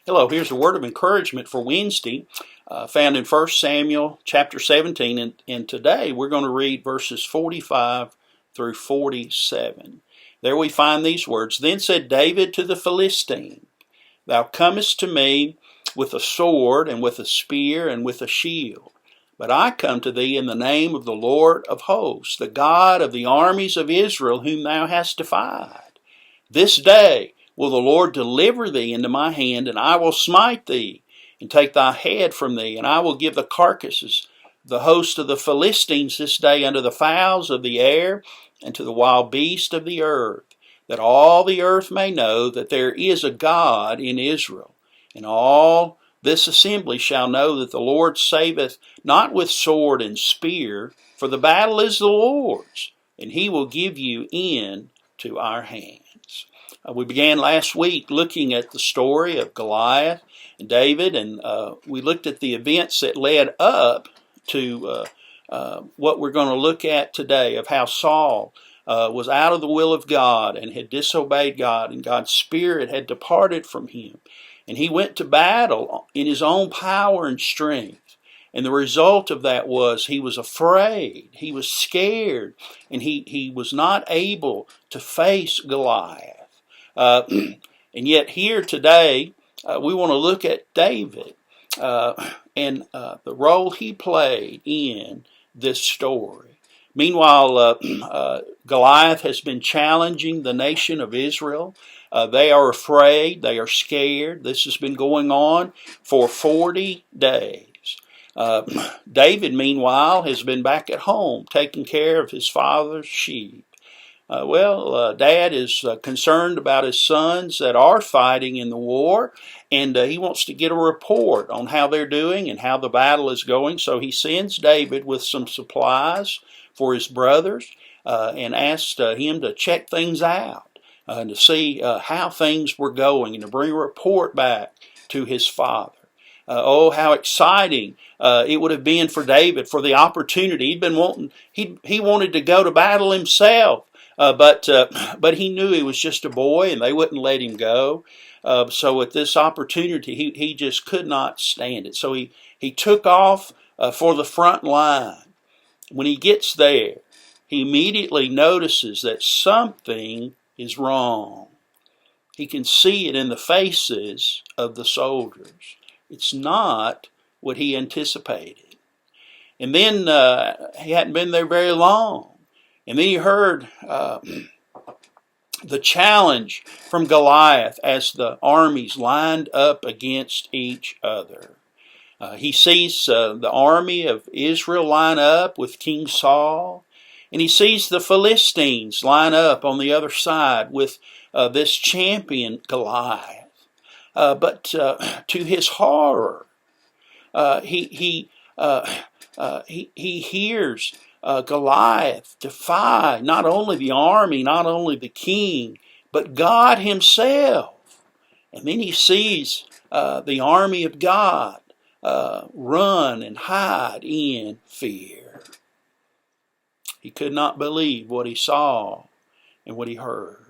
Hello, here's a word of encouragement for Wednesday, found in 1 Samuel chapter 17, and today we're going to read verses 45 through 47. There we find these words. Then said David to the Philistine, Thou comest to me with a sword and with a spear and with a shield. But I come to thee in the name of the Lord of hosts, the God of the armies of Israel, whom thou hast defied. This day will the Lord deliver thee into my hand, and I will smite thee, and take thy head from thee, and I will give the carcasses, the host of the Philistines this day unto the fowls of the air, and to the wild beasts of the earth, that all the earth may know that there is a God in Israel. And all this assembly shall know that the Lord saveth not with sword and spear, for the battle is the Lord's, and he will give you into our hands. We began last week looking at the story of Goliath and David, and we looked at the events that led up to what we're going to look at today, of how Saul was out of the will of God and had disobeyed God, and God's Spirit had departed from him. And he went to battle in his own power and strength. And the result of that was he was afraid, he was scared, and he was not able to face Goliath. And yet here today, we want to look at David and the role he played in this story. Meanwhile, Goliath has been challenging the nation of Israel. They are afraid, they are scared. This has been going on for 40 days. David, meanwhile, has been back at home taking care of his father's sheep. Dad is concerned about his sons that are fighting in the war, and he wants to get a report on how they're doing and how the battle is going. So he sends David with some supplies for his brothers and asks him to check things out and to see how things were going and to bring a report back to his father. How exciting it would have been for David for the opportunity. He wanted to go to battle himself. But he knew he was just a boy and they wouldn't let him go. So at this opportunity, he just could not stand it. So he took off for the front line. When he gets there, he immediately notices that something is wrong. He can see it in the faces of the soldiers. It's not what he anticipated. And then he hadn't been there very long. And then he heard the challenge from Goliath as the armies lined up against each other. He sees the army of Israel line up with King Saul, and he sees the Philistines line up on the other side with this champion Goliath. But to his horror, he hears Goliath defy not only the army, not only the king, but God himself. And then he sees the army of God run and hide in fear. He could not believe what he saw and what he heard.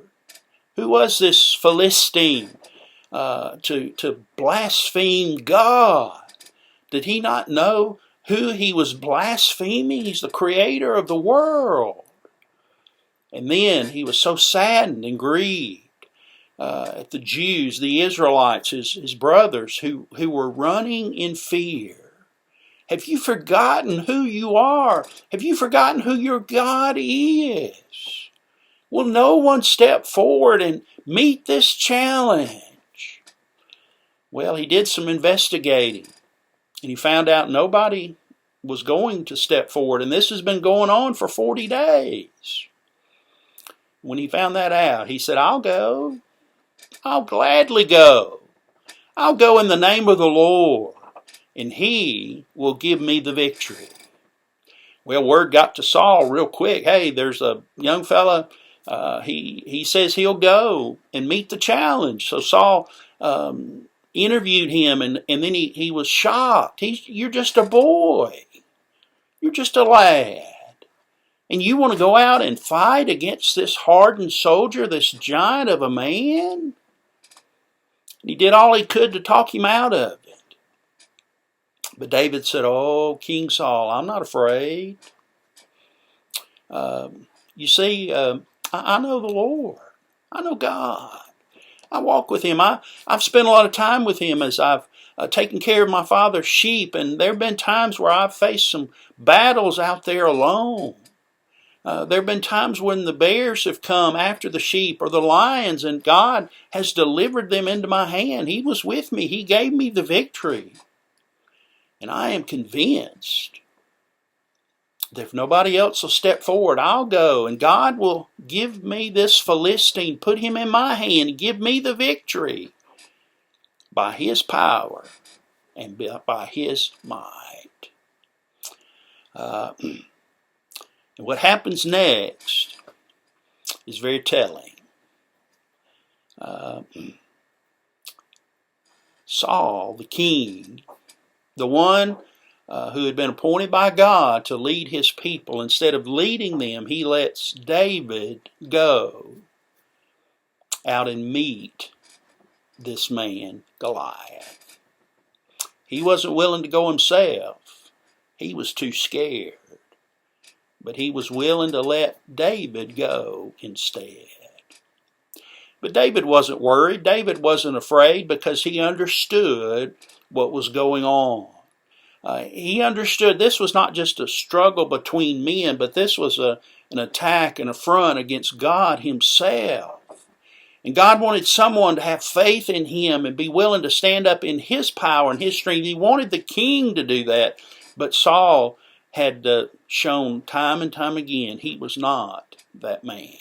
Who was this Philistine to blaspheme God? Did he not know who he was blaspheming? He's the creator of the world. And then he was so saddened and grieved at the Jews, the Israelites, his brothers, who were running in fear. Have you forgotten who you are? Have you forgotten who your God is? Will no one step forward and meet this challenge? Well, he did some investigating. And he found out nobody was going to step forward. And this has been going on for 40 days. When he found that out, he said, I'll go. I'll gladly go. I'll go in the name of the Lord, and he will give me the victory. Well, word got to Saul real quick. Hey, there's a young fella. He says he'll go and meet the challenge. So Saul interviewed him, and then he was shocked. You're just a boy. You're just a lad. And you want to go out and fight against this hardened soldier, this giant of a man? And he did all he could to talk him out of it. But David said, "Oh, King Saul, I'm not afraid. You see, I know the Lord. I know God. I walk with Him. I've spent a lot of time with Him as I've taken care of my father's sheep. And there have been times where I've faced some battles out there alone. There have been times when the bears have come after the sheep or the lions, and God has delivered them into my hand. He was with me. He gave me the victory. And I am convinced that if nobody else will step forward, I'll go, and God will give me this Philistine, put him in my hand, and give me the victory by His power and by His might." And what happens next is very telling. Saul, the king, the one who had been appointed by God to lead his people, instead of leading them, he lets David go out and meet this man, Goliath. He wasn't willing to go himself. He was too scared. But he was willing to let David go instead. But David wasn't worried. David wasn't afraid because he understood what was going on. He understood this was not just a struggle between men, but this was an attack, an affront against God Himself. And God wanted someone to have faith in Him and be willing to stand up in His power and His strength. He wanted the king to do that. But Saul had shown time and time again he was not that man.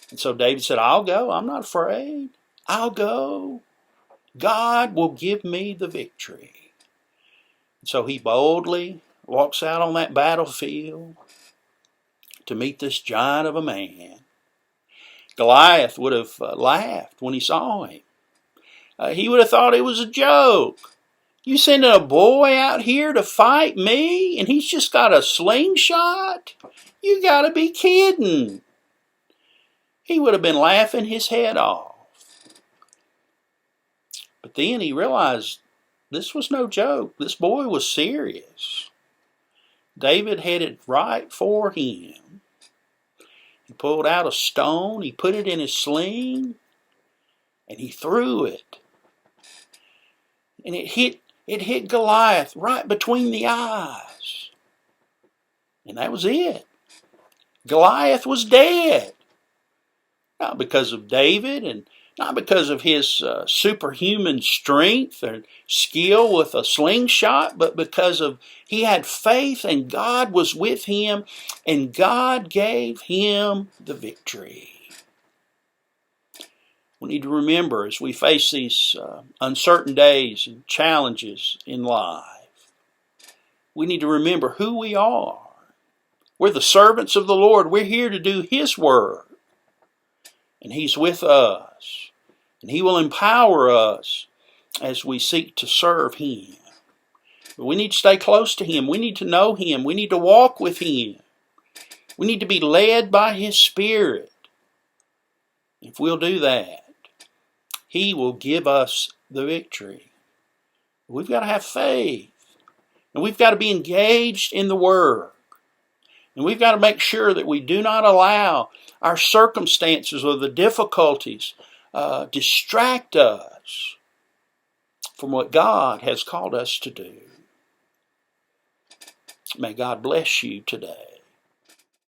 And so David said, "I'll go. I'm not afraid. I'll go. God will give me the victory." And so he boldly walks out on that battlefield to meet this giant of a man. Goliath would have laughed when he saw him. He would have thought it was a joke. "You sending a boy out here to fight me, and he's just got a slingshot? You got to be kidding." He would have been laughing his head off. But then he realized this was no joke. This boy was serious. David headed right for him. He pulled out a stone, he put it in his sling, and he threw it. And it hit Goliath right between the eyes. And that was it. Goliath was dead. Not because of David, and not because of his superhuman strength or skill with a slingshot, but because of he had faith and God was with him, and God gave him the victory. We need to remember as we face these uncertain days and challenges in life, we need to remember who we are. We're the servants of the Lord. We're here to do His work. And He's with us. And He will empower us as we seek to serve Him. But we need to stay close to Him. We need to know Him. We need to walk with Him. We need to be led by His Spirit. If we'll do that, He will give us the victory. We've got to have faith. And we've got to be engaged in the work. And we've got to make sure that we do not allow our circumstances or the difficulties distract us from what God has called us to do. May God bless you today.